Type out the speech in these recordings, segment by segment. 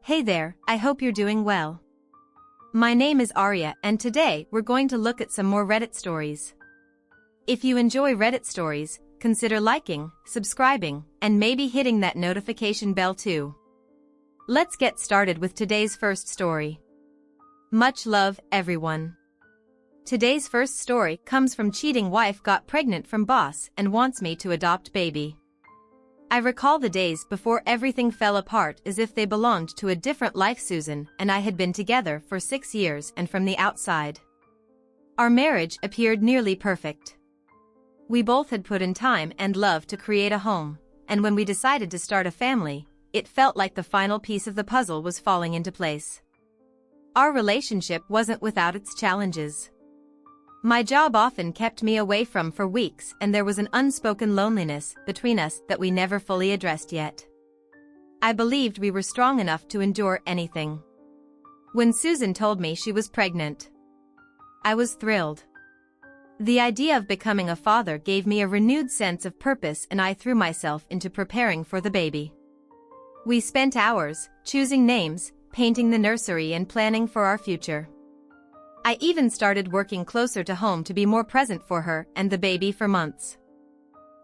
Hey there, I hope you're doing well. My name is Arya and today we're going to look at some more Reddit stories. If you enjoy Reddit stories, consider liking, subscribing, and maybe hitting that notification bell too. Let's get started with today's first story. Much love, everyone. Today's first story comes from cheating wife got pregnant from boss and wants me to adopt baby. I recall the days before everything fell apart as if they belonged to a different life. Susan and I had been together for 6 years and from the outside, our marriage appeared nearly perfect. We both had put in time and love to create a home, and when we decided to start a family, it felt like the final piece of the puzzle was falling into place. Our relationship wasn't without its challenges. My job often kept me away for weeks, and there was an unspoken loneliness between us that we never fully addressed yet. I believed we were strong enough to endure anything. When Susan told me she was pregnant, I was thrilled. The idea of becoming a father gave me a renewed sense of purpose, and I threw myself into preparing for the baby. We spent hours choosing names, painting the nursery, and planning for our future. I even started working closer to home to be more present for her and the baby for months.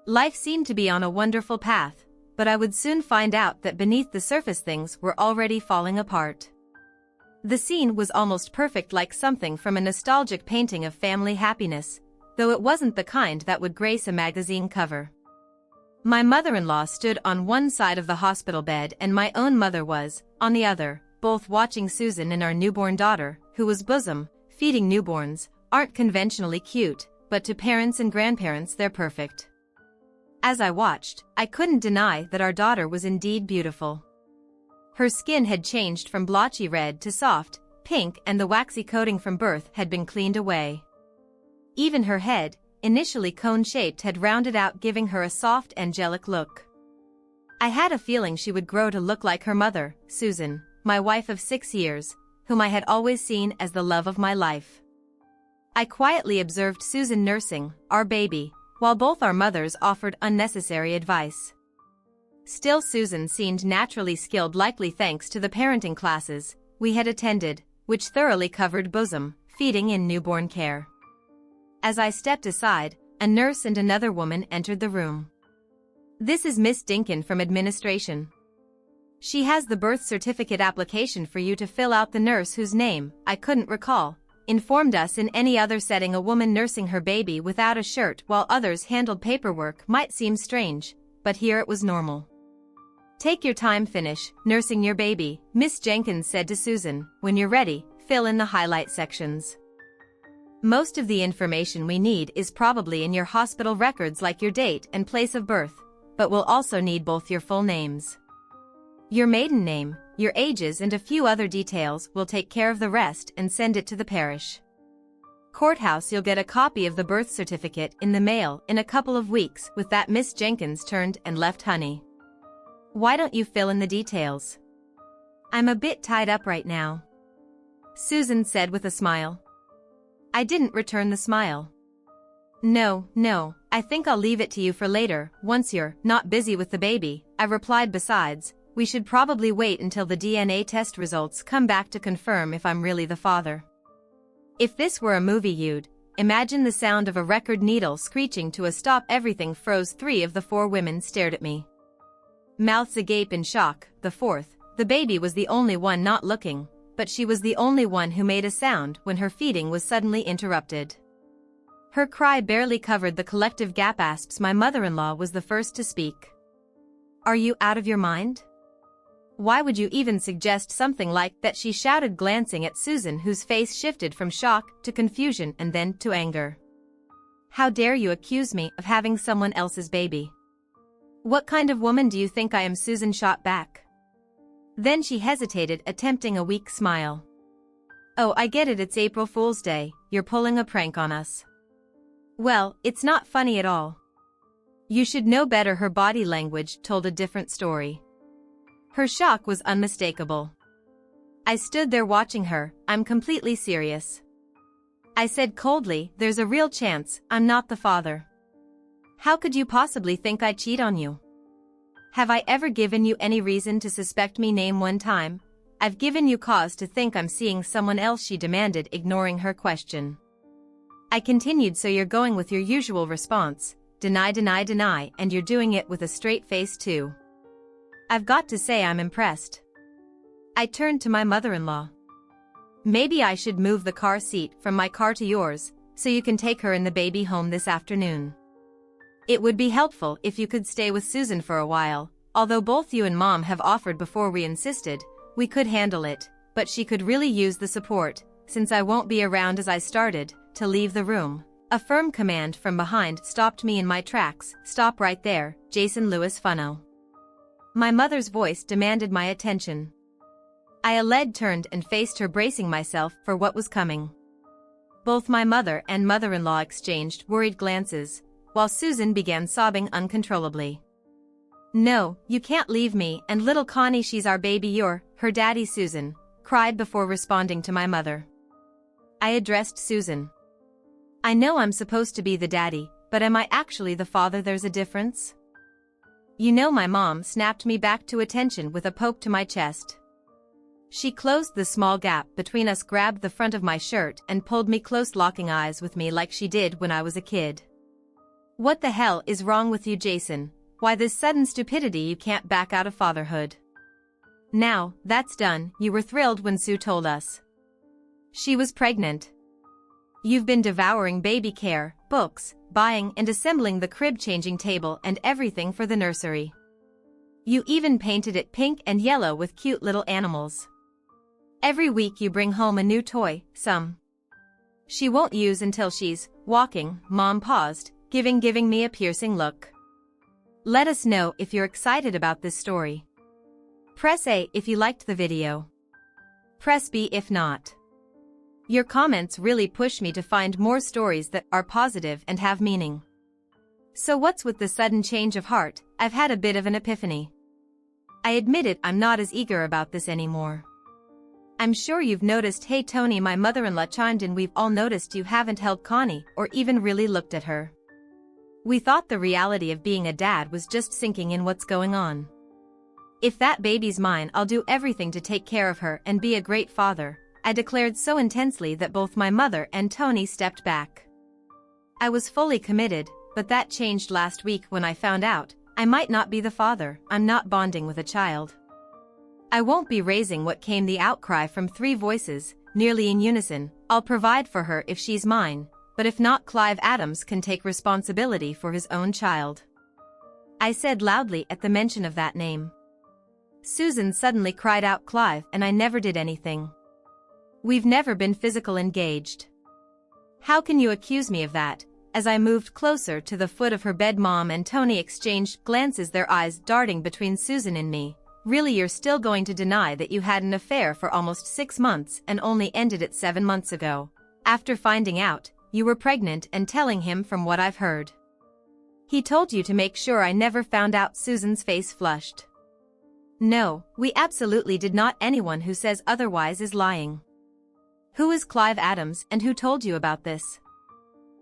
Life seemed to be on a wonderful path, but I would soon find out that beneath the surface things were already falling apart. The scene was almost perfect, like something from a nostalgic painting of family happiness, though it wasn't the kind that would grace a magazine cover. My mother-in-law stood on one side of the hospital bed and my own mother was on the other, both watching Susan and our newborn daughter, who was bosom feeding. Newborns aren't conventionally cute, but to parents and grandparents they're perfect. As I watched, I couldn't deny that our daughter was indeed beautiful. Her skin had changed from blotchy red to soft pink, and the waxy coating from birth had been cleaned away. Even her head, initially cone-shaped, had rounded out, giving her a soft, angelic look. I had a feeling she would grow to look like her mother, Susan, my wife of 6 years, whom I had always seen as the love of my life. I quietly observed Susan nursing our baby, while both our mothers offered unnecessary advice. Still, Susan seemed naturally skilled, likely thanks to the parenting classes we had attended, which thoroughly covered bosom feeding and newborn care. As I stepped aside, a nurse and another woman entered the room. "This is Miss Dinkin from administration. She has the birth certificate application for you to fill out." The nurse, whose name I couldn't recall, informed us in any other setting a woman nursing her baby without a shirt while others handled paperwork might seem strange, but here it was normal. "Take your time, finish nursing your baby," Miss Jenkins said to Susan. "When you're ready, fill in the highlight sections. Most of the information we need is probably in your hospital records, like your date and place of birth, but we'll also need both your full names. Your maiden name, your ages, and a few other details. We'll take care of the rest and send it to the parish courthouse. You'll get a copy of the birth certificate in the mail in a couple of weeks." With that, Miss Jenkins turned and left. "Honey, why don't you fill in the details?" "I'm a bit tied up right now," Susan said with a smile. I didn't return the smile. No, I think I'll leave it to you for later, once you're not busy with the baby," I replied. "Besides, we should probably wait until the DNA test results come back to confirm if I'm really the father." If this were a movie, you'd imagine the sound of a record needle screeching to a stop. Everything froze. 3 of the 4 women stared at me, mouths agape in shock. The 4th, the baby, was the only one not looking, but she was the only one who made a sound when her feeding was suddenly interrupted. Her cry barely covered the collective gasps. My mother-in-law was the first to speak. "Are you out of your mind? Why would you even suggest something like that?" she shouted, glancing at Susan, whose face shifted from shock to confusion and then to anger. "How dare you accuse me of having someone else's baby? What kind of woman do you think I am?" Susan shot back. Then she hesitated, attempting a weak smile. "Oh, I get it, it's April Fool's Day, you're pulling a prank on us." "Well, it's not funny at all. You should know better." Her body language told a different story. Her shock was unmistakable. I stood there watching her. "I'm completely serious," I said coldly. "There's a real chance I'm not the father. How could you possibly think I'd cheat on you? Have I ever given you any reason to suspect me? Name one time." I've given you cause to think I'm seeing someone else, she demanded, ignoring her question. I continued, so you're going with your usual response, deny, deny, deny, and you're doing it with a straight face too. I've got to say I'm impressed. I turned to my mother-in-law. Maybe I should move the car seat from my car to yours, so you can take her and the baby home this afternoon. It would be helpful if you could stay with Susan for a while. Although both you and Mom have offered before we insisted, we could handle it, but she could really use the support, since I won't be around. As I started to leave the room, a firm command from behind stopped me in my tracks. Stop right there, Jason Lewis Funno. My mother's voice demanded my attention. I turned and faced her, bracing myself for what was coming. Both my mother and mother-in-law exchanged worried glances, while Susan began sobbing uncontrollably. No, you can't leave me and little Connie, she's our baby. You're her daddy, Susan cried before responding to my mother. I addressed Susan. I know I'm supposed to be the daddy, but am I actually the father? There's a difference. You know, my mom snapped me back to attention with a poke to my chest. She closed the small gap between us, grabbed the front of my shirt and pulled me close, locking eyes with me like she did when I was a kid. What the hell is wrong with you, Jason? Why this sudden stupidity? You can't back out of fatherhood. Now, that's done. You were thrilled when Sue told us she was pregnant. You've been devouring baby care, books, buying and assembling the crib, changing table and everything for the nursery. You even painted it pink and yellow with cute little animals. Every week you bring home a new toy, some she won't use until she's walking. Mom paused, giving me a piercing look. Let us know if you're excited about this story. Press A if you liked the video. Press B if not. Your comments really push me to find more stories that are positive and have meaning. So what's with the sudden change of heart? I've had a bit of an epiphany. I admit it, I'm not as eager about this anymore. I'm sure you've noticed. Hey Tony, my mother-in-law chimed in, we've all noticed you haven't held Connie or even really looked at her. We thought the reality of being a dad was just sinking in. What's going on? If that baby's mine, I'll do everything to take care of her and be a great father, I declared so intensely that both my mother and Tony stepped back. I was fully committed, but that changed last week when I found out I might not be the father. I'm not bonding with a child. I won't be raising what came the outcry from three voices, nearly in unison. I'll provide for her if she's mine, but if not, Clive Adams can take responsibility for his own child. I said loudly at the mention of that name. Susan suddenly cried out, Clive, and I never did anything. We've never been physically engaged. How can you accuse me of that? As I moved closer to the foot of her bed, Mom and Tony exchanged glances, their eyes darting between Susan and me. Really, you're still going to deny that you had an affair for almost 6 months and only ended it 7 months ago, after finding out you were pregnant and telling him from what I've heard? He told you to make sure I never found out. Susan's face flushed. No, we absolutely did not. Anyone who says otherwise is lying. Who is Clive Adams and who told you about this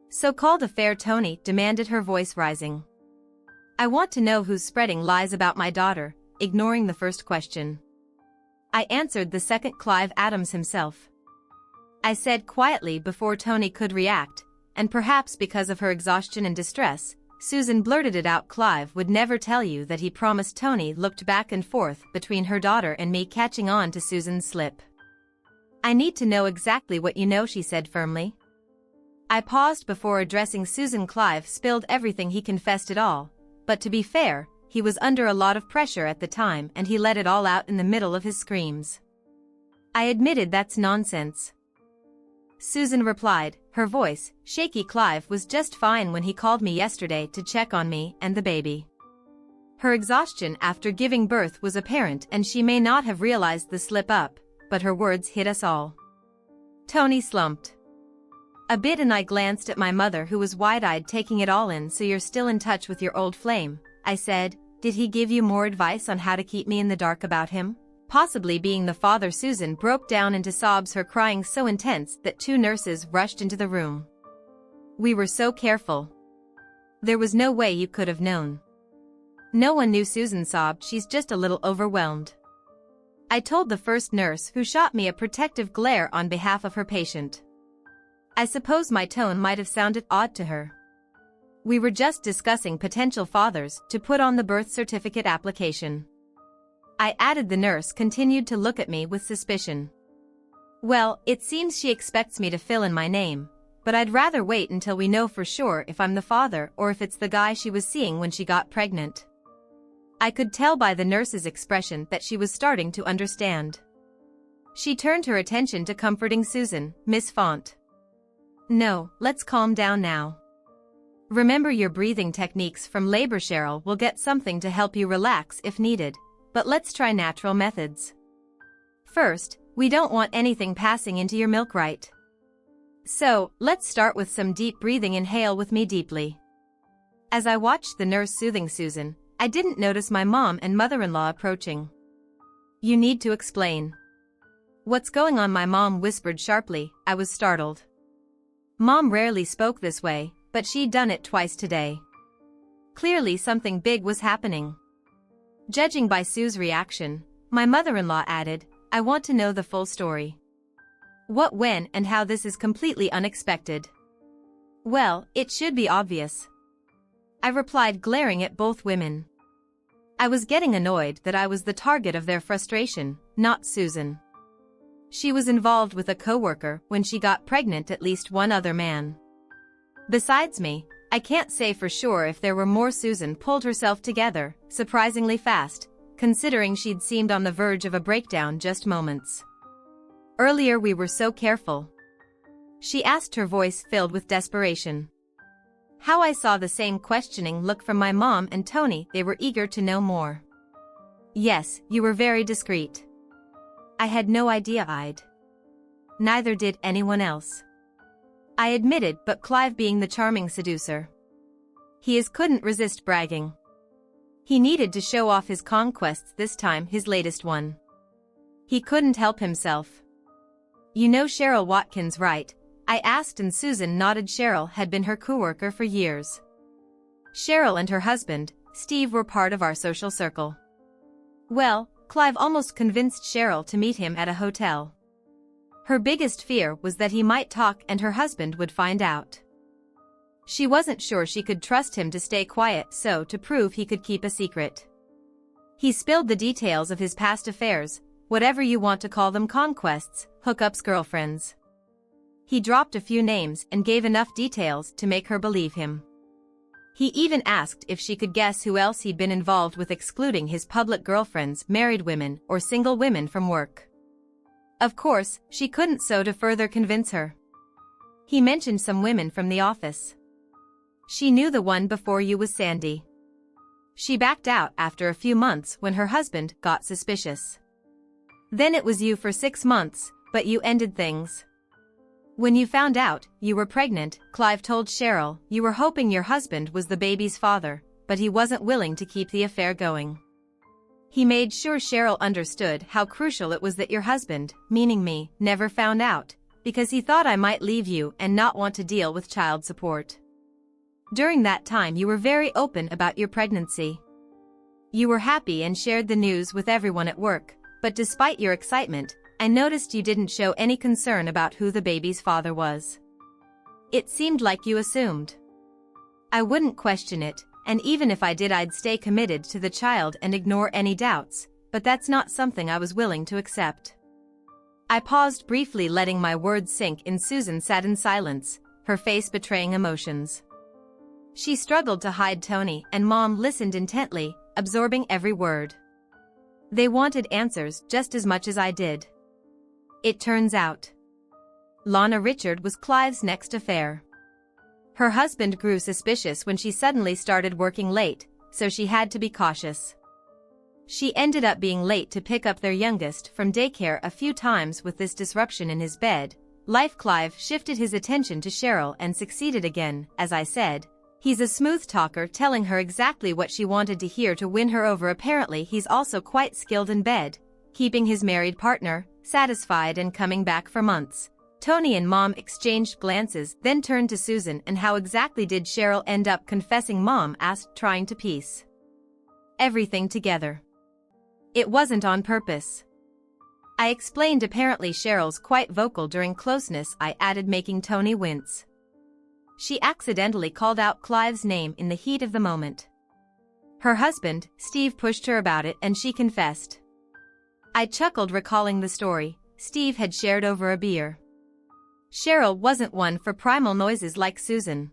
so-called affair? Tony demanded, her voice rising. I want to know who's spreading lies about my daughter. Ignoring the first question, I answered the second. Clive Adams himself, I said quietly before Tony could react, and perhaps because of her exhaustion and distress, Susan blurted it out. Clive would never tell you that he promised. Tony looked back and forth between her daughter and me, catching on to Susan's slip. I need to know exactly what you know, she said firmly. I paused before addressing Susan. Clive spilled everything. He confessed it all, but to be fair, he was under a lot of pressure at the time and he let it all out in the middle of his screams. I admitted that's nonsense. Susan replied, her voice shaky. Clive was just fine when he called me yesterday to check on me and the baby. Her exhaustion after giving birth was apparent and she may not have realized the slip-up, but her words hit us all. Tony slumped a bit and I glanced at my mother, who was wide-eyed, taking it all in. So you're still in touch with your old flame? I said. Did he give you more advice on how to keep me in the dark about him? Possibly being the father. Susan broke down into sobs, her crying so intense that 2 nurses rushed into the room. We were so careful. There was no way you could have known. No one knew. Susan sobbed. She's just a little overwhelmed. I told the first nurse, who shot me a protective glare on behalf of her patient. I suppose my tone might have sounded odd to her. We were just discussing potential fathers to put on the birth certificate application. I added. The nurse continued to look at me with suspicion. Well, it seems she expects me to fill in my name, but I'd rather wait until we know for sure if I'm the father or if it's the guy she was seeing when she got pregnant. I could tell by the nurse's expression that she was starting to understand. She turned her attention to comforting Susan. Miss Font. No, let's calm down now. Remember your breathing techniques from labor. Cheryl will get something to help you relax if needed, but let's try natural methods. First, we don't want anything passing into your milk, right? So, let's start with some deep breathing. Inhale with me deeply. As I watched the nurse soothing Susan, I didn't notice my mom and mother-in-law approaching. You need to explain. What's going on? My mom whispered sharply. I was startled. Mom rarely spoke this way, but she'd done it twice today. Clearly something big was happening. Judging by Sue's reaction, my mother-in-law added, I want to know the full story. What, when, and how? This is completely unexpected. Well, it should be obvious, I replied, glaring at both women. I was getting annoyed that I was the target of their frustration, not Susan. She was involved with a coworker when she got pregnant, at least one other man. Besides me, I can't say for sure if there were more. Susan pulled herself together, surprisingly fast, considering she'd seemed on the verge of a breakdown just moments earlier. We were so careful, she asked, her voice filled with desperation. How? I saw the same questioning look from my mom and Tony. They were eager to know more. Yes, you were very discreet. I had no idea I'd. Neither did anyone else, I admitted, but Clive, being the charming seducer he is, couldn't resist bragging. He needed to show off his conquests, this time his latest one. He couldn't help himself. You know Cheryl Watkins, right? I asked, and Susan nodded. Cheryl had been her coworker for years. Cheryl and her husband, Steve, were part of our social circle. Well, Clive almost convinced Cheryl to meet him at a hotel. Her biggest fear was that he might talk and her husband would find out. She wasn't sure she could trust him to stay quiet, so to prove he could keep a secret, he spilled the details of his past affairs, whatever you want to call them, conquests, hookups, girlfriends. He dropped a few names and gave enough details to make her believe him. He even asked if she could guess who else he'd been involved with, excluding his public girlfriends, married women, or single women from work. Of course, she couldn't, so to further convince her, he mentioned some women from the office. She knew the one before you was Sandy. She backed out after a few months when her husband got suspicious. Then it was you for 6 months, but you ended things when you found out you were pregnant. Clive told Cheryl, you were hoping your husband was the baby's father, but he wasn't willing to keep the affair going. He made sure Cheryl understood how crucial it was that your husband, meaning me, never found out, because he thought I might leave you and not want to deal with child support. During that time you were very open about your pregnancy. You were happy and shared the news with everyone at work, but despite your excitement, I noticed you didn't show any concern about who the baby's father was. It seemed like you assumed. I wouldn't question it, and even if I did, I'd stay committed to the child and ignore any doubts, but that's not something I was willing to accept. I paused briefly, letting my words sink in. Susan sat in silence, her face betraying emotions. She struggled to hide Tony, and Mom listened intently, absorbing every word. They wanted answers just as much as I did. It turns out, Lana Richard was Clive's next affair. Her husband grew suspicious when she suddenly started working late, so she had to be cautious. She ended up being late to pick up their youngest from daycare a few times. With this disruption in his bed life, Clive shifted his attention to Cheryl and succeeded again. As I said, he's a smooth talker, telling her exactly what she wanted to hear to win her over. Apparently he's also quite skilled in bed, keeping his married partner satisfied and coming back for months. Tony and Mom exchanged glances, then turned to Susan. And how exactly did Cheryl end up confessing? Mom asked, trying to piece everything together. It wasn't on purpose. I explained. Apparently Cheryl's quite vocal during closeness, I added, making Tony wince. She accidentally called out Clive's name in the heat of the moment. Her husband, Steve, pushed her about it and she confessed. I chuckled recalling the story Steve had shared over a beer. Cheryl wasn't one for primal noises like Susan.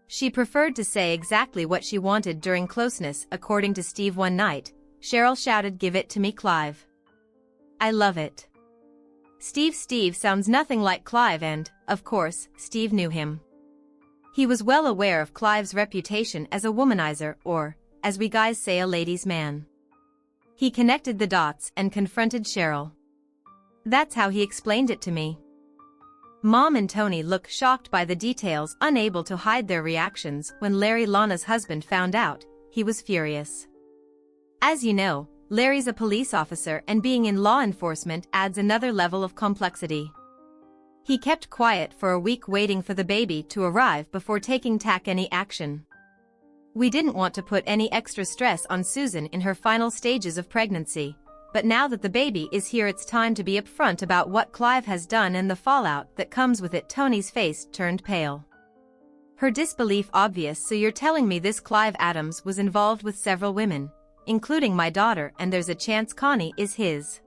She preferred to say exactly what she wanted during closeness. According to Steve, one night, Cheryl shouted, "Give it to me, Clive. I love it." Steve sounds nothing like Clive and, of course, Steve knew him. He was well aware of Clive's reputation as a womanizer or, as we guys say, a ladies' man. He connected the dots and confronted Cheryl. That's how he explained it to me. Mom and Tony looked shocked by the details, unable to hide their reactions. When Larry, Lana's husband, found out, he was furious. As you know, Larry's a police officer and being in law enforcement adds another level of complexity. He kept quiet for a week, waiting for the baby to arrive before taking any action. We didn't want to put any extra stress on Susan in her final stages of pregnancy, but now that the baby is here, it's time to be upfront about what Clive has done and the fallout that comes with it. Tony's face turned pale. Her disbelief obvious. "So you're telling me this Clive Adams was involved with several women, including my daughter, and there's a chance Connie is his?"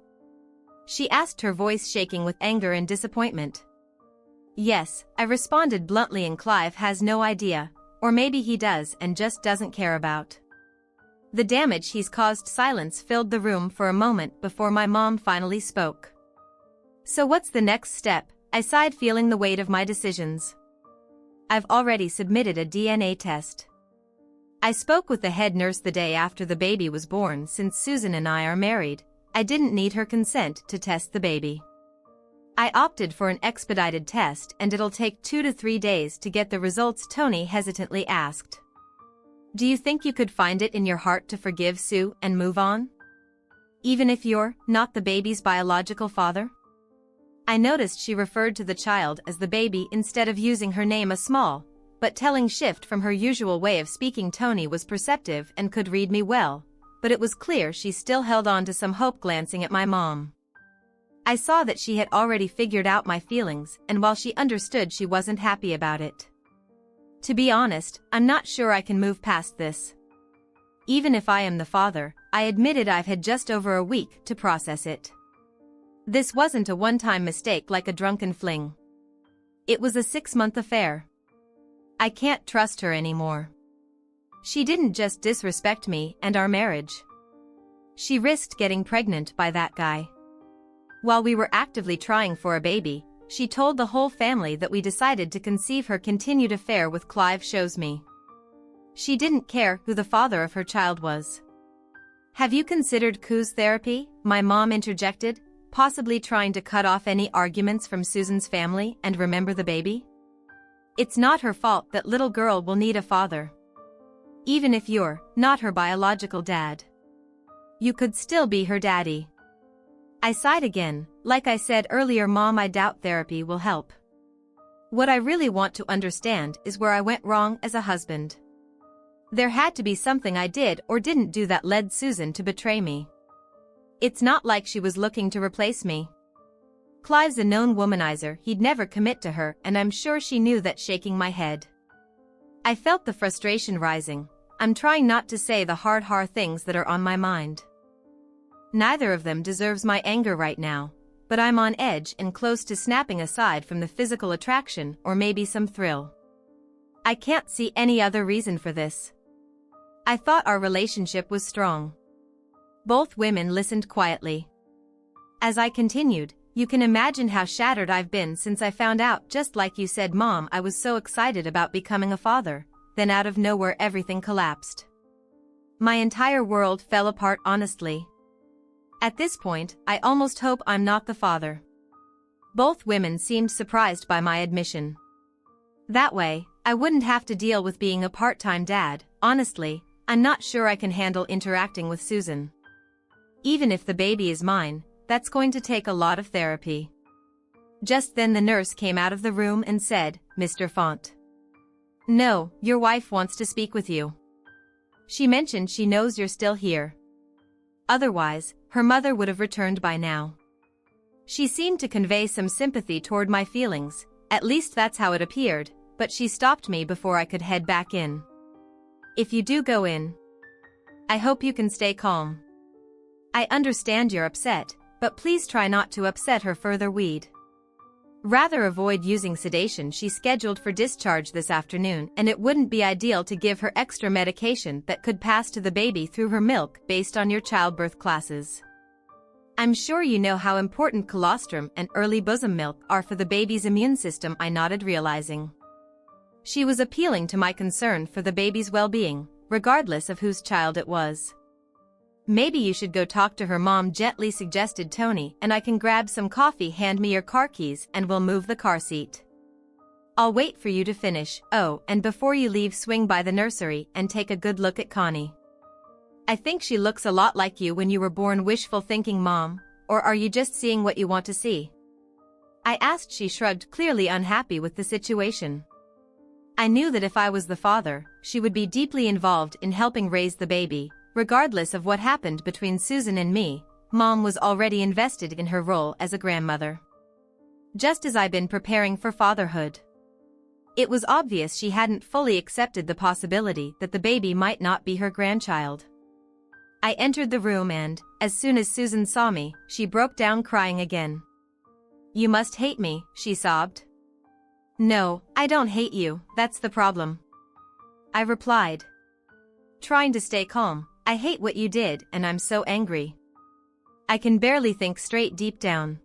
She asked, her voice shaking with anger and disappointment. "Yes," I responded bluntly, "and Clive has no idea, or maybe he does and just doesn't care about the damage he's caused." Silence filled the room for a moment before my mom finally spoke. "So what's the next step?" I sighed, feeling the weight of my decisions. "I've already submitted a DNA test. I spoke with the head nurse the day after the baby was born. Since Susan and I are married, I didn't need her consent to test the baby. I opted for an expedited test and it'll take 2 to 3 days to get the results." Tony hesitantly asked, "Do you think you could find it in your heart to forgive Sue and move on? Even if you're not the baby's biological father?" I noticed she referred to the child as the baby instead of using her name, a small but telling shift from her usual way of speaking. Tony was perceptive and could read me well, but it was clear she still held on to some hope. Glancing at my mom, I saw that she had already figured out my feelings, and while she understood, she wasn't happy about it. "To be honest, I'm not sure I can move past this. Even if I am the father," I admitted. "I've had just over a week to process it. This wasn't a one-time mistake like a drunken fling. It was a 6-month affair. I can't trust her anymore. She didn't just disrespect me and our marriage. She risked getting pregnant by that guy. While we were actively trying for a baby, she told the whole family that we decided to conceive her continued affair with Clive. Shows me she didn't care who the father of her child was." "Have you considered Ku's therapy?" my mom interjected, possibly trying to cut off any arguments from Susan's family and remember the baby. "It's not her fault that little girl will need a father. Even if you're not her biological dad, you could still be her daddy." I sighed again. "Like I said earlier, Mom, I doubt therapy will help. What I really want to understand is where I went wrong as a husband. There had to be something I did or didn't do that led Susan to betray me. It's not like she was looking to replace me. Clive's a known womanizer, he'd never commit to her, and I'm sure she knew that." Shaking my head, I felt the frustration rising. I'm trying not to say the hard things that are on my mind. Neither of them deserves my anger right now, but I'm on edge and close to snapping. Aside from the physical attraction or maybe some thrill, I can't see any other reason for this. I thought our relationship was strong. Both women listened quietly. As I continued, "You can imagine how shattered I've been since I found out. Just like you said, Mom, I was so excited about becoming a father, then out of nowhere everything collapsed. My entire world fell apart, honestly. At this point, I almost hope I'm not the father." Both women seemed surprised by my admission. "That way, I wouldn't have to deal with being a part-time dad. Honestly, I'm not sure I can handle interacting with Susan. Even if the baby is mine, that's going to take a lot of therapy." Just then the nurse came out of the room and said, "Mr. Font. No, your wife wants to speak with you. She mentioned she knows you're still here. Otherwise, her mother would have returned by now." She seemed to convey some sympathy toward my feelings, at least that's how it appeared, but she stopped me before I could head back in. If you do go in, I hope you can stay calm. I understand you're upset, but please try not to upset her further. We'd rather avoid using sedation. She's scheduled for discharge this afternoon, and it wouldn't be ideal to give her extra medication that could pass to the baby through her milk based on your childbirth classes. I'm sure you know how important colostrum and early bosom milk are for the baby's immune system. I nodded, realizing she was appealing to my concern for the baby's well-being, regardless of whose child it was. Maybe you should go talk to her, Mom gently suggested Tony, and I can grab some coffee. Hand me your car keys and we'll move the car seat. I'll wait for you to finish. Oh, and before you leave, swing by the nursery and take a good look at Connie. I think she looks a lot like you when you were born. Wishful thinking, Mom, or are you just seeing what you want to see? I asked. She shrugged, clearly unhappy with the situation. I knew that if I was the father, she would be deeply involved in helping raise the baby. Regardless of what happened between Susan and me, Mom was already invested in her role as a grandmother. Just as I'd been preparing for fatherhood. It was obvious she hadn't fully accepted the possibility that the baby might not be her grandchild. I entered the room and, as soon as Susan saw me, she broke down crying again. You must hate me, she sobbed. No, I don't hate you, that's the problem, I replied, trying to stay calm. I hate what you did and I'm so angry. I can barely think straight. Deep down,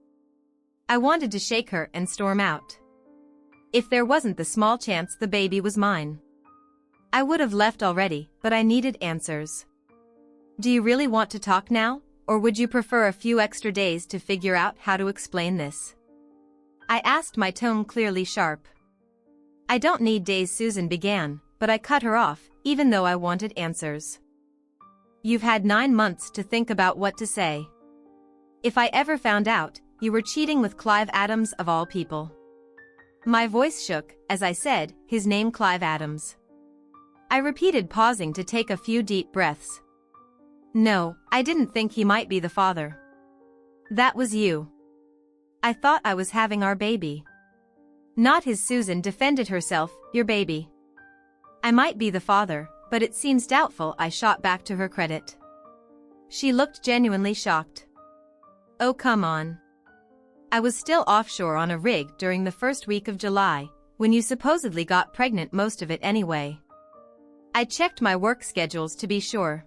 I wanted to shake her and storm out. If there wasn't the small chance the baby was mine, I would have left already, but I needed answers. Do you really want to talk now, or would you prefer a few extra days to figure out how to explain this? I asked, my tone clearly sharp. I don't need days, Susan began, but I cut her off, even though I wanted answers. You've had 9 months to think about what to say. If I ever found out, you were cheating with Clive Adams of all people. My voice shook as I said, his name Clive Adams. I repeated, pausing to take a few deep breaths. No, I didn't think he might be the father. That was you. I thought I was having our baby. Not his. Susan defended herself, your baby. I might be the father, but it seems doubtful, I shot back to her credit. She looked genuinely shocked. Oh, come on. I was still offshore on a rig during the first week of July, when you supposedly got pregnant, most of it anyway. I checked my work schedules to be sure.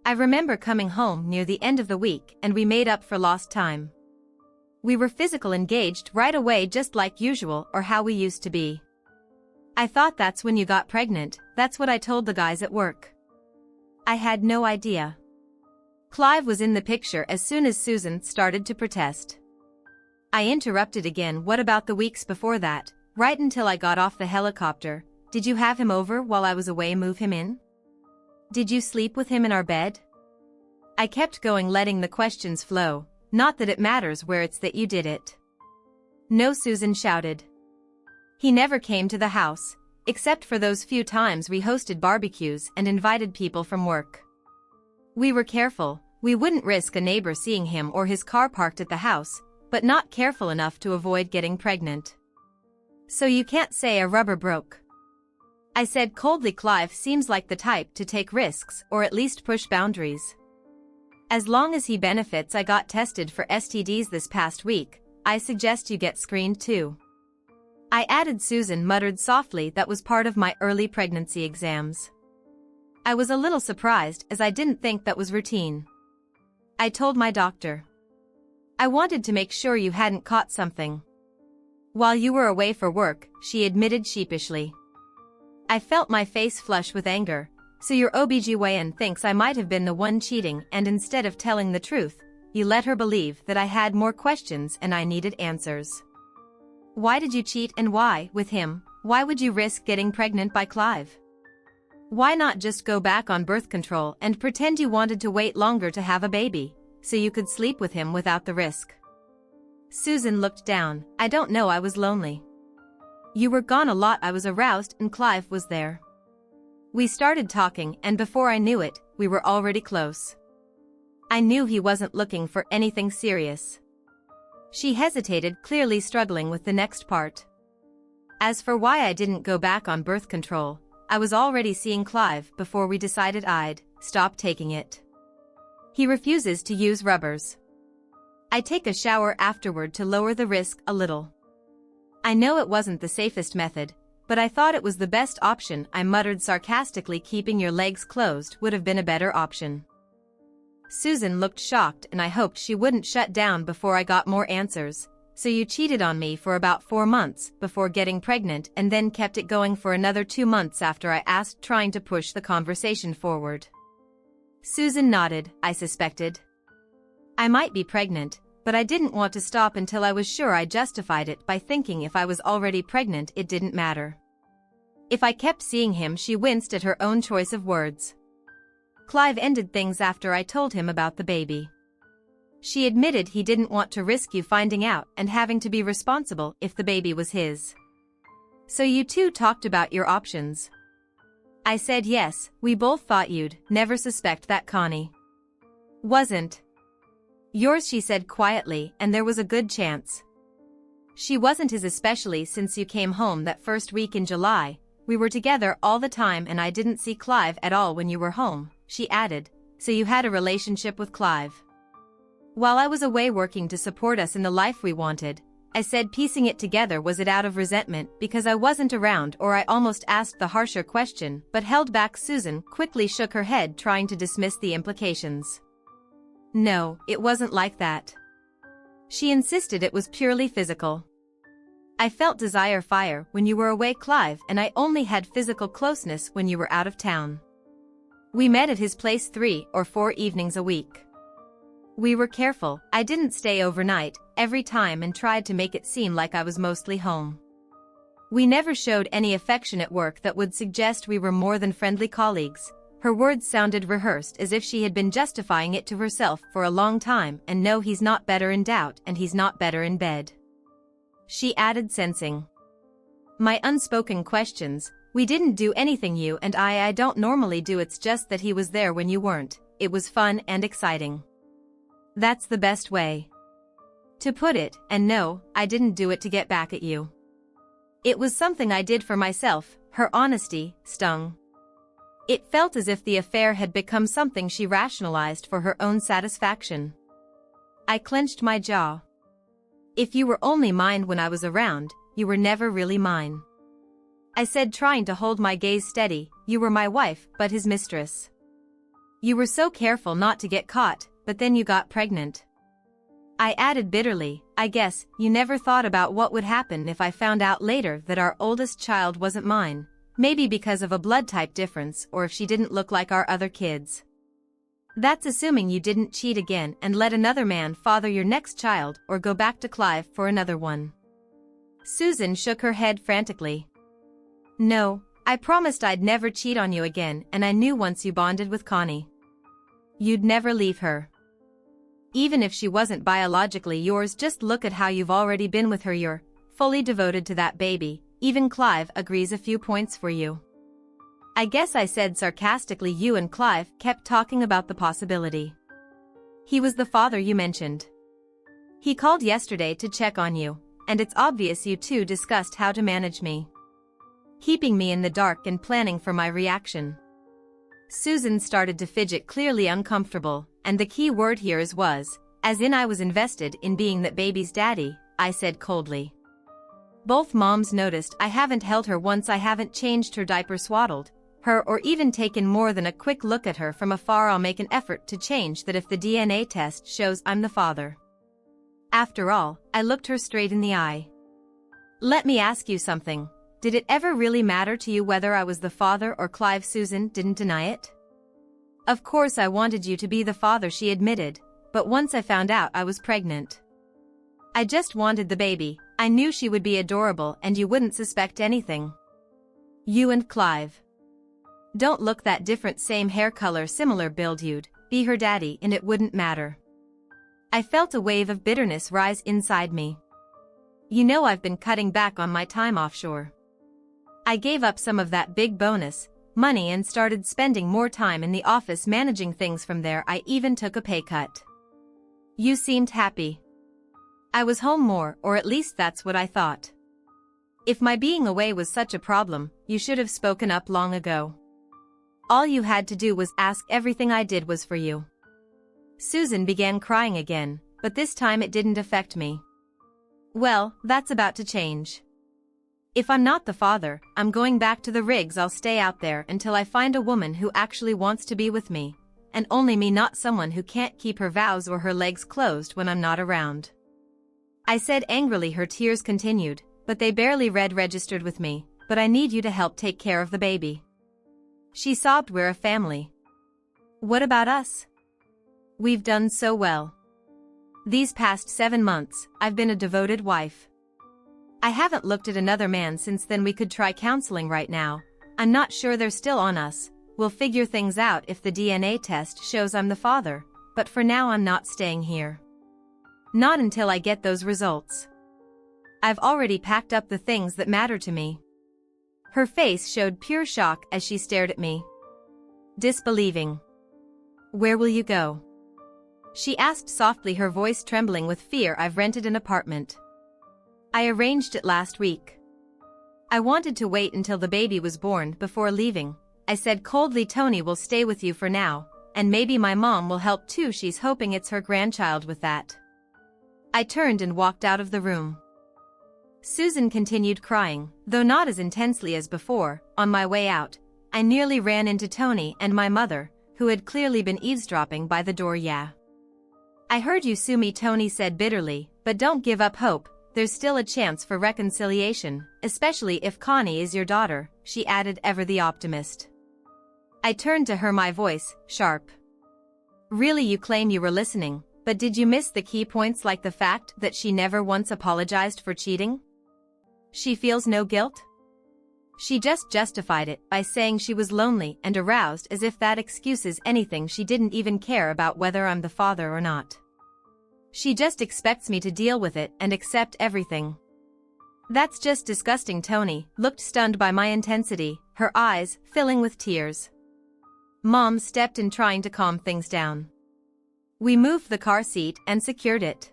I remember coming home near the end of the week and we made up for lost time. We were physically engaged right away, just like usual, or how we used to be. I thought that's when you got pregnant, that's what I told the guys at work. I had no idea. Clive was in the picture as soon as Susan started to protest. I interrupted again. What about the weeks before that, right until I got off the helicopter? Did you have him over while I was away? Move him in? Did you sleep with him in our bed? I kept going, letting the questions flow. Not that it matters where it's that you did it. No, Susan shouted. He never came to the house, except for those few times we hosted barbecues and invited people from work. We were careful, we wouldn't risk a neighbor seeing him or his car parked at the house, but not careful enough to avoid getting pregnant. So you can't say a rubber broke, I said coldly. Clive seems like the type to take risks or at least push boundaries. As long as he benefits. I got tested for STDs this past week, I suggest you get screened too, I added. Susan muttered softly, that was part of my early pregnancy exams. I was a little surprised as I didn't think that was routine. I told my doctor. I wanted to make sure you hadn't caught something while you were away for work, she admitted sheepishly. I felt my face flush with anger. So your OBGYN thinks I might have been the one cheating, and instead of telling the truth, you let her believe that I had more questions and I needed answers. Why did you cheat, and why with him? Why would you risk getting pregnant by Clive? Why not just go back on birth control and pretend you wanted to wait longer to have a baby, so you could sleep with him without the risk? Susan looked down. I don't know, I was lonely. You were gone a lot. I was aroused and Clive was there. We started talking and before I knew it, we were already close. I knew he wasn't looking for anything serious. She hesitated, clearly struggling with the next part. As for why I didn't go back on birth control, I was already seeing Clive before we decided I'd stop taking it. He refuses to use rubbers. I take a shower afterward to lower the risk a little. I know it wasn't the safest method, but I thought it was the best option. I muttered sarcastically, keeping your legs closed would have been a better option. Susan looked shocked, and I hoped she wouldn't shut down before I got more answers. So you cheated on me for about 4 months before getting pregnant and then kept it going for another 2 months after I asked, trying to push the conversation forward. Susan nodded. I suspected I might be pregnant, but I didn't want to stop until I was sure I justified it by thinking if I was already pregnant it didn't matter. If I kept seeing him, she winced at her own choice of words. Clive ended things after I told him about the baby. She admitted he didn't want to risk you finding out and having to be responsible if the baby was his. So you two talked about your options. I said yes, we both thought you'd never suspect that Connie wasn't yours, she said quietly, and there was a good chance she wasn't his, especially since you came home that first week in July. We were together all the time and I didn't see Clive at all when you were home, she added. So you had a relationship with Clive while I was away working to support us in the life we wanted, I said, piecing it together. Was it out of resentment because I wasn't around, or I almost asked the harsher question but held back? Susan quickly shook her head, trying to dismiss the implications. No, it wasn't like that. She insisted it was purely physical. I felt desire fire when you were away, Clive, and I only had physical closeness when you were out of town. We met at his place 3 or 4 evenings a week. We were careful. I didn't stay overnight every time and tried to make it seem like I was mostly home. We never showed any affection at work that would suggest we were more than friendly colleagues. Her words sounded rehearsed, as if she had been justifying it to herself for a long time. And no, he's not better in doubt, and he's not better in bed, she added, sensing my unspoken questions. We didn't do anything, you and I don't normally do. It's just that he was there when you weren't. It was fun and exciting. That's the best way to put it, and no, I didn't do it to get back at you. It was something I did for myself. Her honesty stung. It felt as if the affair had become something she rationalized for her own satisfaction. I clenched my jaw. If you were only mine when I was around, you were never really mine, I said, trying to hold my gaze steady. You were my wife, but his mistress. You were so careful not to get caught, but then you got pregnant, I added bitterly. I guess you never thought about what would happen if I found out later that our oldest child wasn't mine, maybe because of a blood type difference, or if she didn't look like our other kids. That's assuming you didn't cheat again and let another man father your next child, or go back to Clive for another one. Susan shook her head frantically. No, I promised I'd never cheat on you again, and I knew once you bonded with Connie, you'd never leave her. Even if she wasn't biologically yours, just look at how you've already been with her. You're fully devoted to that baby. Even Clive agrees. A few points for you, I guess, I said sarcastically. You and Clive kept talking about the possibility he was the father you mentioned. He called yesterday to check on you, and it's obvious you two discussed how to manage me, keeping me in the dark and planning for my reaction. Susan started to fidget, clearly uncomfortable, and the key word here is was, as in I was invested in being that baby's daddy, I said coldly. Both moms noticed I haven't held her once. I haven't changed her diaper, swaddled her, or even taken more than a quick look at her from afar. I'll make an effort to change that if the DNA test shows I'm the father. After all, I looked her straight in the eye. Let me ask you something. Did it ever really matter to you whether I was the father or Clive? Susan didn't deny it. Of course I wanted you to be the father, she admitted, but once I found out I was pregnant, I just wanted the baby. I knew she would be adorable and you wouldn't suspect anything. You and Clive don't look that different. Same hair color, similar build. You'd be her daddy and it wouldn't matter. I felt a wave of bitterness rise inside me. You know, I've been cutting back on my time offshore. I gave up some of that big bonus money and started spending more time in the office managing things from there. I even took a pay cut. You seemed happy. I was home more, or at least that's what I thought. If my being away was such a problem, you should have spoken up long ago. All you had to do was ask. Everything I did was for you. Susan began crying again, but this time it didn't affect me. Well, that's about to change. If I'm not the father, I'm going back to the rigs. I'll stay out there until I find a woman who actually wants to be with me, and only me, not someone who can't keep her vows or her legs closed when I'm not around. I said angrily. Her tears continued, but they barely registered with me. But I need you to help take care of the baby. She sobbed. We're a family. What about us? We've done so well. These past 7 months, I've been a devoted wife. I haven't looked at another man since then. We could try counseling right now. I'm not sure they're still on us. We'll figure things out if the DNA test shows I'm the father, but for now I'm not staying here. Not until I get those results. I've already packed up the things that matter to me. Her face showed pure shock as she stared at me, disbelieving. Where will you go? She asked softly, her voice trembling with fear. I've rented an apartment. I arranged it last week. I wanted to wait until the baby was born before leaving. I said coldly. Tony will stay with you for now, and maybe my mom will help too. She's hoping it's her grandchild with that. I turned and walked out of the room. Susan continued crying, though not as intensely as before. On my way out, I nearly ran into Tony and my mother, who had clearly been eavesdropping by the door. Yeah. I heard you sue me, Tony said bitterly, but don't give up hope. There's still a chance for reconciliation, especially if Connie is your daughter, she added, ever the optimist. I turned to her, my voice sharp. Really? You claim you were listening, but did you miss the key points, like the fact that she never once apologized for cheating? She feels no guilt? She just justified it by saying she was lonely and aroused, as if that excuses anything. She didn't even care about whether I'm the father or not. She just expects me to deal with it and accept everything. That's just disgusting. Tony looked stunned by my intensity, her eyes filling with tears. Mom stepped in, trying to calm things down. We moved the car seat and secured it.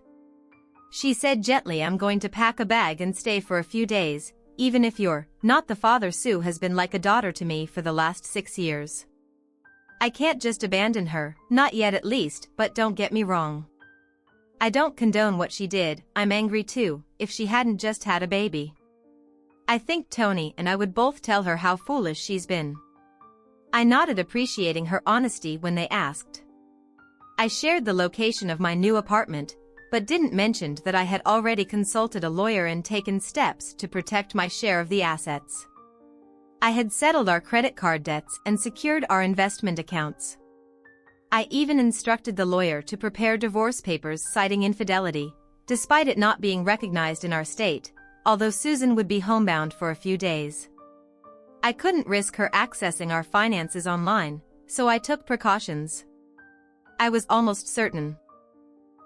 She said gently, I'm going to pack a bag and stay for a few days, even if you're not the father. Sue has been like a daughter to me for the last 6 years. I can't just abandon her, not yet at least, but don't get me wrong. I don't condone what she did. I'm angry too. If she hadn't just had a baby, I think Tony and I would both tell her how foolish she's been. I nodded, appreciating her honesty when they asked. I shared the location of my new apartment, but didn't mention that I had already consulted a lawyer and taken steps to protect my share of the assets. I had settled our credit card debts and secured our investment accounts. I even instructed the lawyer to prepare divorce papers citing infidelity, despite it not being recognized in our state, although Susan would be homebound for a few days. I couldn't risk her accessing our finances online, so I took precautions. I was almost certain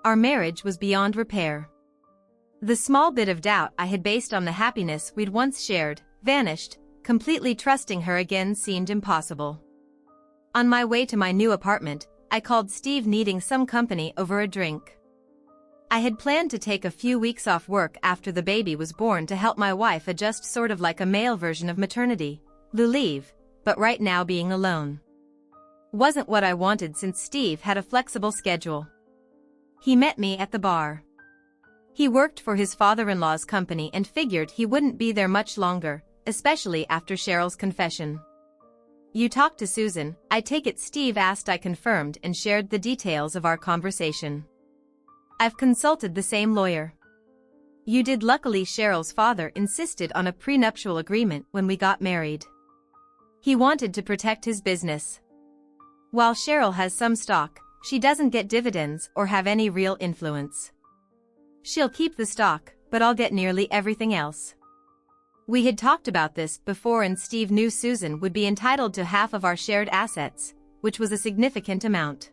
our marriage was beyond repair. The small bit of doubt I had based on the happiness we'd once shared vanished. Completely trusting her again seemed impossible. On my way to my new apartment, I called Steve, needing some company over a drink. I had planned to take a few weeks off work after the baby was born to help my wife adjust, sort of like a male version of maternity leave, but right now being alone wasn't what I wanted, since Steve had a flexible schedule. He met me at the bar. He worked for his father-in-law's company and figured he wouldn't be there much longer, especially after Cheryl's confession. You talked to Susan, I take it? Steve asked. I confirmed and shared the details of our conversation. I've consulted the same lawyer you did. Luckily, Cheryl's father insisted on a prenuptial agreement when we got married. He wanted to protect his business. While Cheryl has some stock, she doesn't get dividends or have any real influence. She'll keep the stock, but I'll get nearly everything else. We had talked about this before, and Steve knew Susan would be entitled to half of our shared assets, which was a significant amount.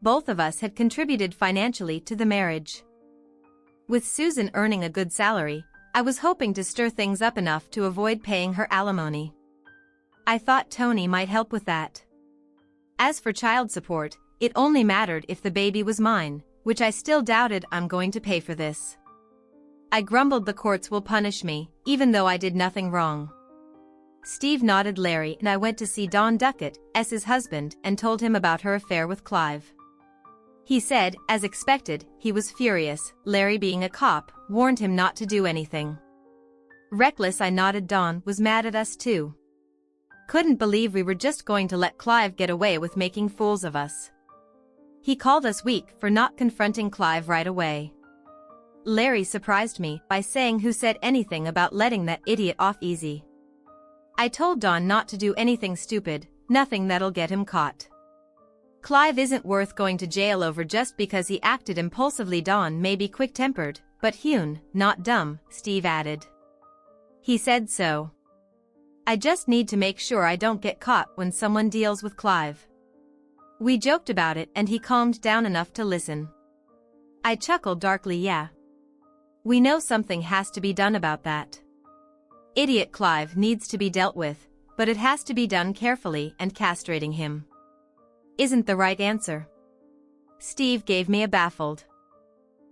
Both of us had contributed financially to the marriage. With Susan earning a good salary, I was hoping to stir things up enough to avoid paying her alimony. I thought Tony might help with that. As for child support, it only mattered if the baby was mine, which I still doubted. I'm going to pay for this. I grumbled the courts will punish me, even though I did nothing wrong. Steve nodded. Larry and I went to see Dawn Duckett, his husband, and told him about her affair with Clive. He said, as expected, he was furious. Larry, being a cop, warned him not to do anything. Reckless, I nodded. Dawn was mad at us too. Couldn't believe we were just going to let Clive get away with making fools of us. He called us weak for not confronting Clive right away. Larry surprised me by saying, who said anything about letting that idiot off easy? I told Dawn not to do anything stupid, nothing that'll get him caught. Clive isn't worth going to jail over just because he acted impulsively. Dawn may be quick-tempered, but hewn, not dumb, Steve added. He said so. I just need to make sure I don't get caught when someone deals with Clive. We joked about it and he calmed down enough to listen. I chuckled darkly. Yeah. We know something has to be done about that. Idiot Clive needs to be dealt with, but it has to be done carefully, and castrating him isn't the right answer. Steve gave me a baffled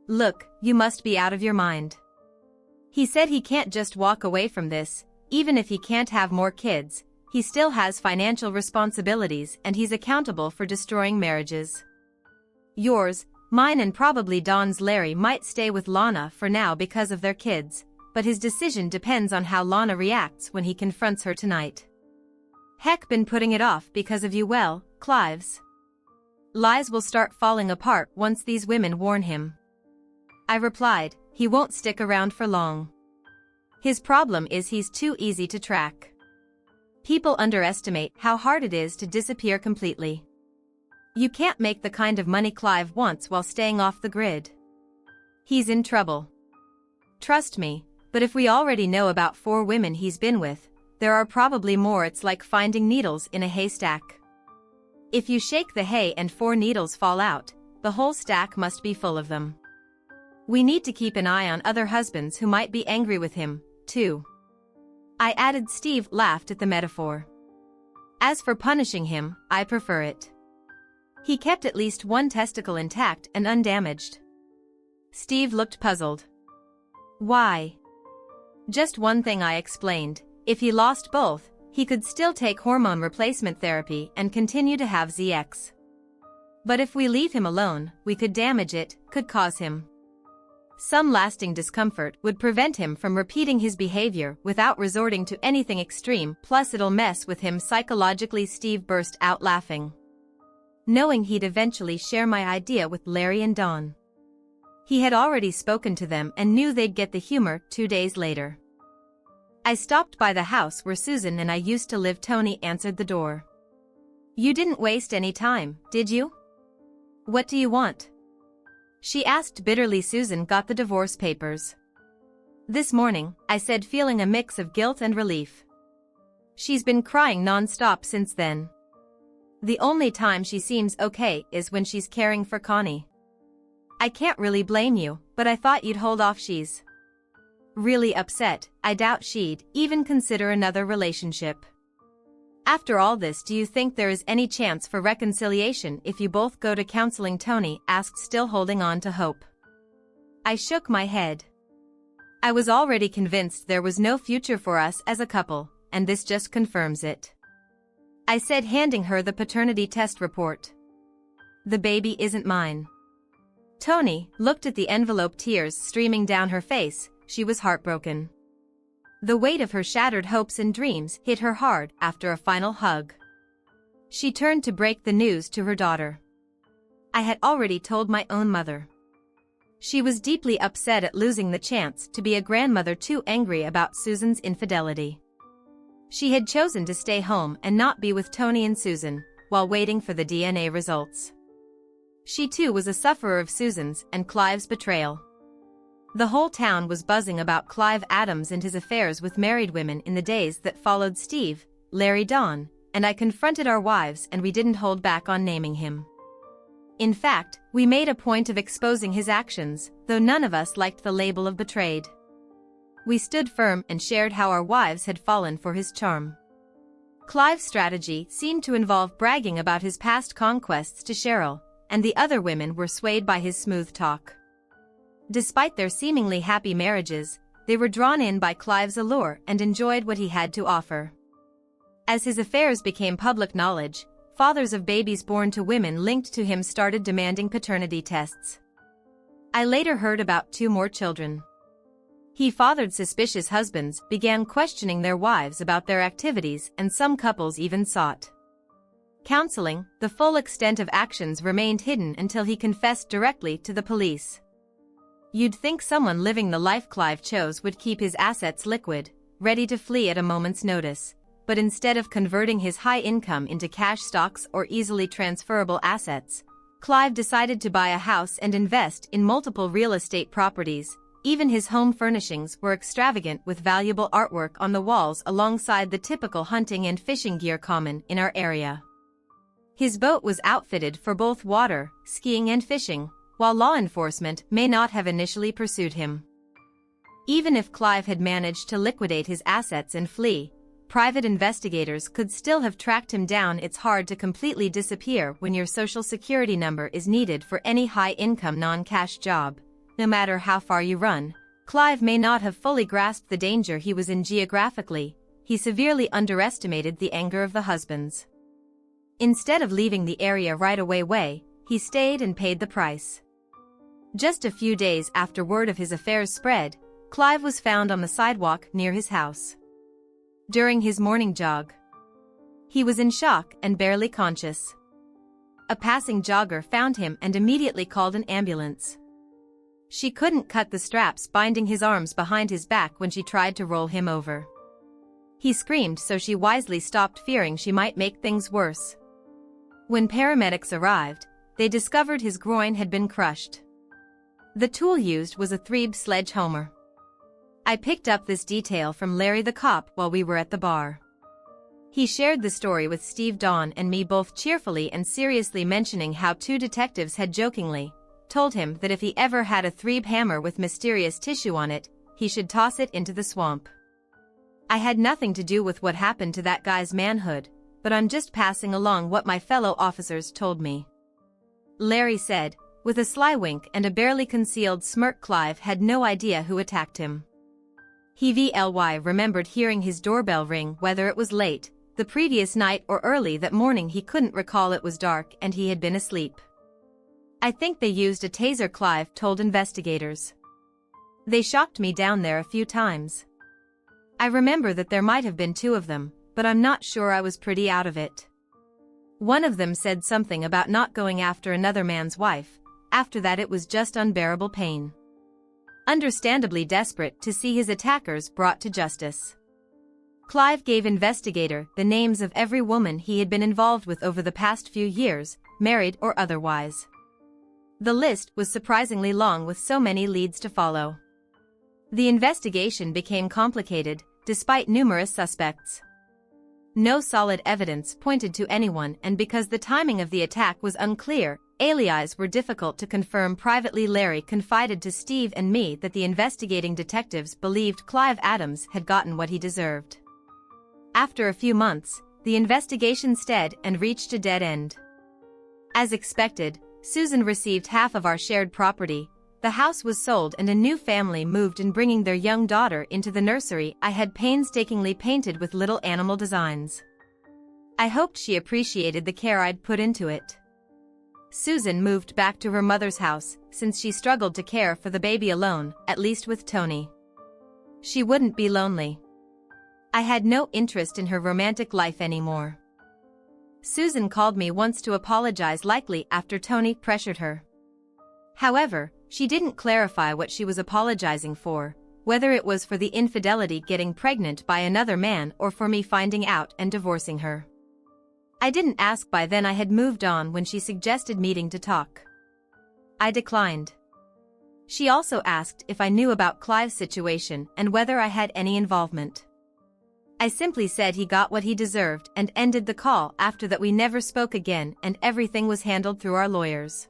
look. You must be out of your mind. He said he can't just walk away from this. Even if he can't have more kids, he still has financial responsibilities and he's accountable for destroying marriages. Yours, mine, and probably Dawn's. Larry might stay with Lana for now because of their kids, but his decision depends on how Lana reacts when he confronts her tonight. Heck, been putting it off because of you. Well, Clive's lies will start falling apart once these women warn him. I replied, he won't stick around for long. His problem is he's too easy to track. People underestimate how hard it is to disappear completely. You can't make the kind of money Clive wants while staying off the grid. He's in trouble. Trust me, but if we already know about 4 women he's been with, there are probably more. It's like finding needles in a haystack. If you shake the hay and 4 needles fall out, the whole stack must be full of them. We need to keep an eye on other husbands who might be angry with him, too. I added. Steve laughed at the metaphor. As for punishing him, I prefer it. He kept at least one testicle intact and undamaged. Steve looked puzzled. Why? Just one thing, I explained. If he lost both, he could still take hormone replacement therapy and continue to have ZX. But if we leave him alone, we could damage it, could cause him some lasting discomfort, would prevent him from repeating his behavior without resorting to anything extreme, plus it'll mess with him psychologically. Steve burst out laughing, knowing he'd eventually share my idea with Larry and Dawn. He had already spoken to them and knew they'd get the humor. 2 days later, I stopped by the house where Susan and I used to live. Tony answered the door. You didn't waste any time, did you? What do you want? She asked bitterly. Susan got the divorce papers this morning, I said, feeling a mix of guilt and relief. She's been crying non-stop since then. The only time she seems okay is when she's caring for Connie. I can't really blame you, but I thought you'd hold off. She's really upset. I doubt she'd even consider another relationship. After all this, do you think there is any chance for reconciliation if you both go to counseling? Tony asked, still holding on to hope. I shook my head. I was already convinced there was no future for us as a couple, and this just confirms it. I said, handing her the paternity test report. The baby isn't mine. Tony looked at the envelope, tears streaming down her face. She was heartbroken. The weight of her shattered hopes and dreams hit her hard after a final hug. She turned to break the news to her daughter. I had already told my own mother. She was deeply upset at losing the chance to be a grandmother, too angry about Susan's infidelity. She had chosen to stay home and not be with Tony and Susan while waiting for the DNA results. She too was a sufferer of Susan's and Clive's betrayal. The whole town was buzzing about Clive Adams and his affairs with married women in the days that followed. Steve, Larry, Dawn, and I confronted our wives, and we didn't hold back on naming him. In fact, we made a point of exposing his actions, though none of us liked the label of betrayed. We stood firm and shared how our wives had fallen for his charm. Clive's strategy seemed to involve bragging about his past conquests to Cheryl, and the other women were swayed by his smooth talk. Despite their seemingly happy marriages, they were drawn in by Clive's allure and enjoyed what he had to offer. As his affairs became public knowledge, fathers of babies born to women linked to him started demanding paternity tests. I later heard about 2 more children. He fathered suspicious husbands, began questioning their wives about their activities, and some couples even sought counseling. The full extent of actions remained hidden until he confessed directly to the police. You'd think someone living the life Clive chose would keep his assets liquid, ready to flee at a moment's notice, but instead of converting his high income into cash stocks or easily transferable assets, Clive decided to buy a house and invest in multiple real estate properties. Even his home furnishings were extravagant, with valuable artwork on the walls alongside the typical hunting and fishing gear common in our area. His boat was outfitted for both water, skiing and fishing, while law enforcement may not have initially pursued him. Even if Clive had managed to liquidate his assets and flee, private investigators could still have tracked him down. It's hard to completely disappear when your social security number is needed for any high-income non-cash job. No matter how far you run, Clive may not have fully grasped the danger he was in geographically. He severely underestimated the anger of the husbands. Instead of leaving the area right away, he stayed and paid the price. Just a few days after word of his affairs spread, Clive was found on the sidewalk near his house. During his morning jog, he was in shock and barely conscious. A passing jogger found him and immediately called an ambulance. She couldn't cut the straps binding his arms behind his back when she tried to roll him over. He screamed, so she wisely stopped, fearing she might make things worse. When paramedics arrived, they discovered his groin had been crushed. The tool used was a 3B sledgehammer. I picked up this detail from Larry the cop while we were at the bar. He shared the story with Steve, Dawn and me, both cheerfully and seriously, mentioning how 2 detectives had jokingly told him that if he ever had a 3B hammer with mysterious tissue on it, he should toss it into the swamp. I had nothing to do with what happened to that guy's manhood, but I'm just passing along what my fellow officers told me. Larry said, with a sly wink and a barely concealed smirk. Clive had no idea who attacked him. He remembered hearing his doorbell ring, whether it was late the previous night or early that morning. He couldn't recall. It was dark and he had been asleep. I think they used a taser, Clive told investigators. They shocked me down there a few times. I remember that there might have been 2 of them, but I'm not sure. I was pretty out of it. One of them said something about not going after another man's wife. After that it was just unbearable pain. Understandably desperate to see his attackers brought to justice. Clive gave investigator the names of every woman he had been involved with over the past few years, married or otherwise. The list was surprisingly long, with so many leads to follow. The investigation became complicated, despite numerous suspects. No solid evidence pointed to anyone, and because the timing of the attack was unclear, alibis were difficult to confirm. Privately, Larry confided to Steve and me that the investigating detectives believed Clive Adams had gotten what he deserved. After a few months, the investigation stalled and reached a dead end. As expected, Susan received half of our shared property. The house was sold and a new family moved in, bringing their young daughter into the nursery I had painstakingly painted with little animal designs. I hoped she appreciated the care I'd put into it. Susan moved back to her mother's house, since she struggled to care for the baby alone, at least with Tony. She wouldn't be lonely. I had no interest in her romantic life anymore. Susan called me once to apologize, likely after Tony pressured her. However, she didn't clarify what she was apologizing for, whether it was for the infidelity, getting pregnant by another man, or for me finding out and divorcing her. I didn't ask. By then I had moved on when she suggested meeting to talk. I declined. She also asked if I knew about Clive's situation and whether I had any involvement. I simply said he got what he deserved and ended the call. After that we never spoke again, and everything was handled through our lawyers.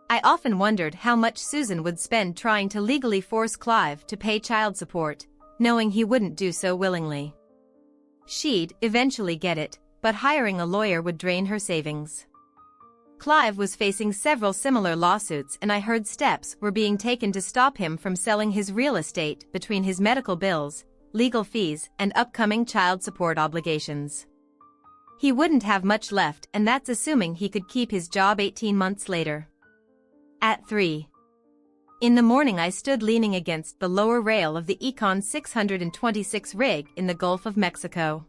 I often wondered how much Susan would spend trying to legally force Clive to pay child support, knowing he wouldn't do so willingly. She'd eventually get it, but hiring a lawyer would drain her savings. Clive was facing several similar lawsuits, and I heard steps were being taken to stop him from selling his real estate between his medical bills, legal fees, and upcoming child support obligations. He wouldn't have much left, and that's assuming he could keep his job 18 months later. At 3 in the morning, I stood leaning against the lower rail of the Econ 626 rig in the Gulf of Mexico.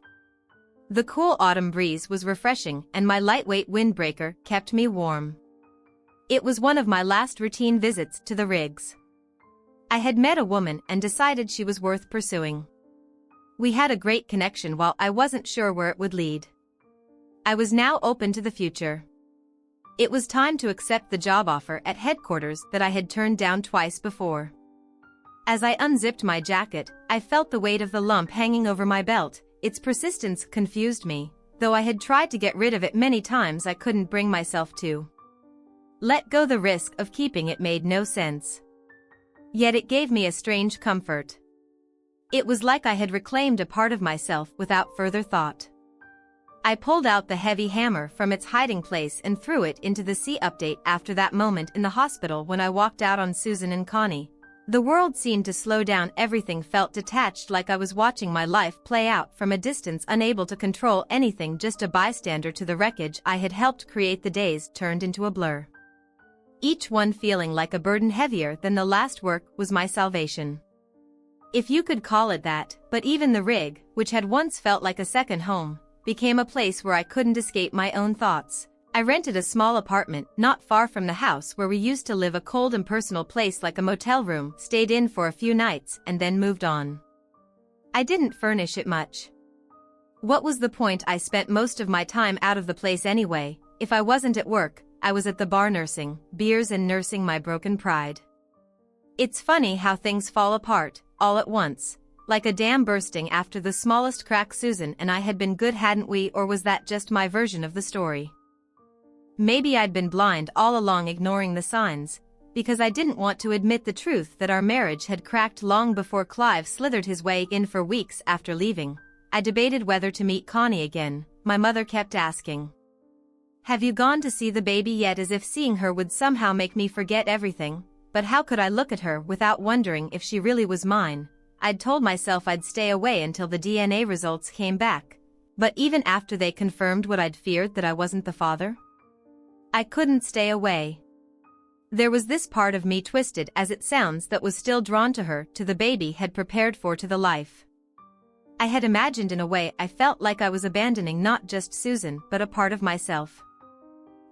The cool autumn breeze was refreshing, and my lightweight windbreaker kept me warm. It was one of my last routine visits to the rigs. I had met a woman and decided she was worth pursuing. We had a great connection while I wasn't sure where it would lead. I was now open to the future. It was time to accept the job offer at headquarters that I had turned down twice before. As I unzipped my jacket, I felt the weight of the lump hanging over my belt. Its persistence confused me, though I had tried to get rid of it many times. I couldn't bring myself to let go. The risk of keeping it made no sense. Yet it gave me a strange comfort. It was like I had reclaimed a part of myself without further thought. I pulled out the heavy hammer from its hiding place and threw it into the sea. Update: after that moment in the hospital when I walked out on Susan and Connie, the world seemed to slow down. Everything felt detached, like I was watching my life play out from a distance, unable to control anything, just a bystander to the wreckage I had helped create. The days turned into a blur, each one feeling like a burden heavier than the last. Work was my salvation, if you could call it that, but even the rig, which had once felt like a second home, became a place where I couldn't escape my own thoughts. I rented a small apartment not far from the house where we used to live, a cold, impersonal place like a motel room. Stayed in for a few nights and then moved on. I didn't furnish it much. What was the point? I spent most of my time out of the place anyway. If I wasn't at work, I was at the bar nursing beers and nursing my broken pride. It's funny how things fall apart all at once, like a dam bursting after the smallest crack. Susan and I had been good, hadn't we? Or was that just my version of the story? Maybe I'd been blind all along, ignoring the signs, because I didn't want to admit the truth that our marriage had cracked long before Clive slithered his way in. For weeks after leaving, I debated whether to meet Connie again. My mother kept asking, "Have you gone to see the baby yet?" as if seeing her would somehow make me forget everything. But how could I look at her without wondering if she really was mine? I'd told myself I'd stay away until the DNA results came back, but even after they confirmed what I'd feared, that I wasn't the father, I couldn't stay away. There was this part of me, twisted as it sounds, that was still drawn to her, to the baby had prepared for, to the life I had imagined. In a way, I felt like I was abandoning not just Susan, but a part of myself.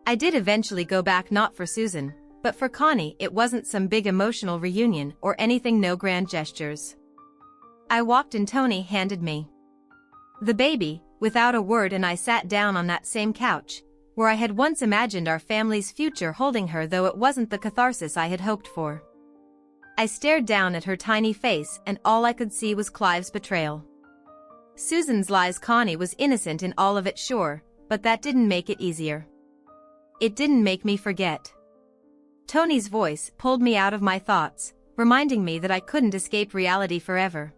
I did eventually go back, not for Susan, but for Connie. It wasn't some big emotional reunion or anything, no grand gestures. I walked in, Tony handed me the baby without a word, and I sat down on that same couch where I had once imagined our family's future, holding her, though it wasn't the catharsis I had hoped for. I stared down at her tiny face, and all I could see was Clive's betrayal. Susan's lies. Connie was innocent in all of it, sure, but that didn't make it easier. It didn't make me forget. Tony's voice pulled me out of my thoughts, reminding me that I couldn't escape reality forever.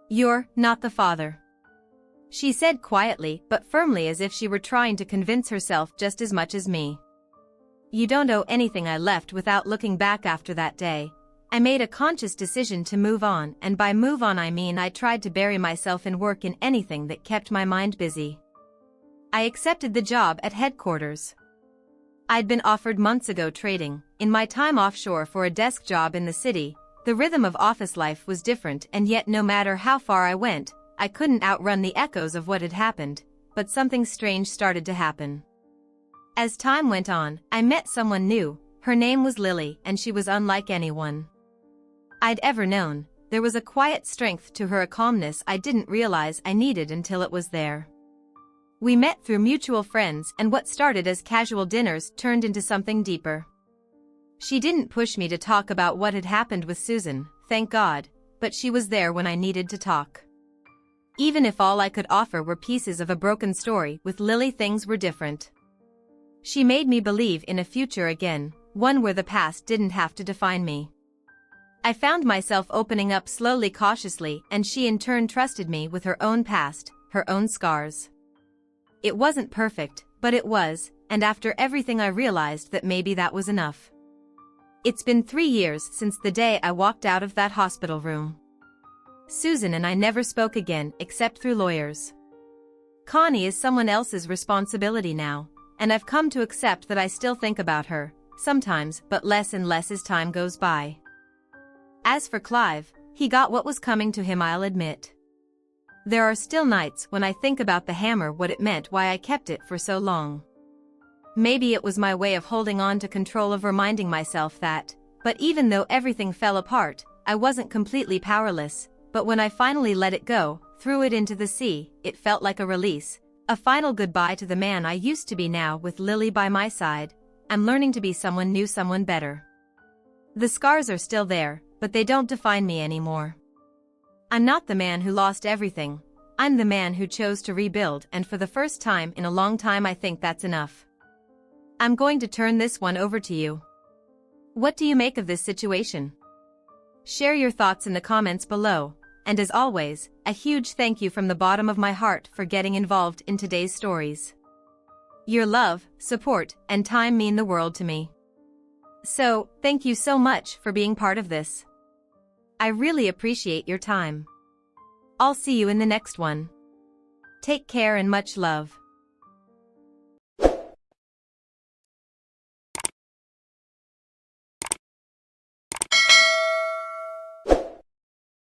"You're not the father," she said quietly but firmly, as if she were trying to convince herself just as much as me. "You don't owe anything." I left without looking back. After that day, I made a conscious decision to move on, and by move on I mean I tried to bury myself in work, in anything that kept my mind busy. I accepted the job at headquarters I'd been offered months ago, trading in my time offshore for a desk job in the city. The rhythm of office life was different, and yet no matter how far I went, I couldn't outrun the echoes of what had happened. But something strange started to happen. As time went on, I met someone new. Her name was Lily, and she was unlike anyone I'd ever known. There was a quiet strength to her, a calmness I didn't realize I needed until it was there. We met through mutual friends, and what started as casual dinners turned into something deeper. She didn't push me to talk about what had happened with Susan, thank God, but she was there when I needed to talk. Even if all I could offer were pieces of a broken story, with Lily things were different. She made me believe in a future again, one where the past didn't have to define me. I found myself opening up slowly, cautiously, and she in turn trusted me with her own past, her own scars. It wasn't perfect, but it was, and after everything I realized that maybe that was enough. It's been 3 years since the day I walked out of that hospital room. Susan and I never spoke again except through lawyers. Connie is someone else's responsibility now, and I've come to accept that I still think about her, sometimes, but less and less as time goes by. As for Clive, he got what was coming to him, I'll admit. There are still nights when I think about the hammer, what it meant, why I kept it for so long. Maybe it was my way of holding on to control, of reminding myself that, but even though everything fell apart, I wasn't completely powerless, but when I finally let it go, threw it into the sea, it felt like a release, a final goodbye to the man I used to be. Now, with Lily by my side, I'm learning to be someone new, someone better. The scars are still there, but they don't define me anymore. I'm not the man who lost everything, I'm the man who chose to rebuild, and for the first time in a long time I think that's enough. I'm going to turn this one over to you. What do you make of this situation? Share your thoughts in the comments below, and as always, a huge thank you from the bottom of my heart for getting involved in today's stories. Your love, support, and time mean the world to me. So, thank you so much for being part of this. I really appreciate your time. I'll see you in the next one. Take care and much love.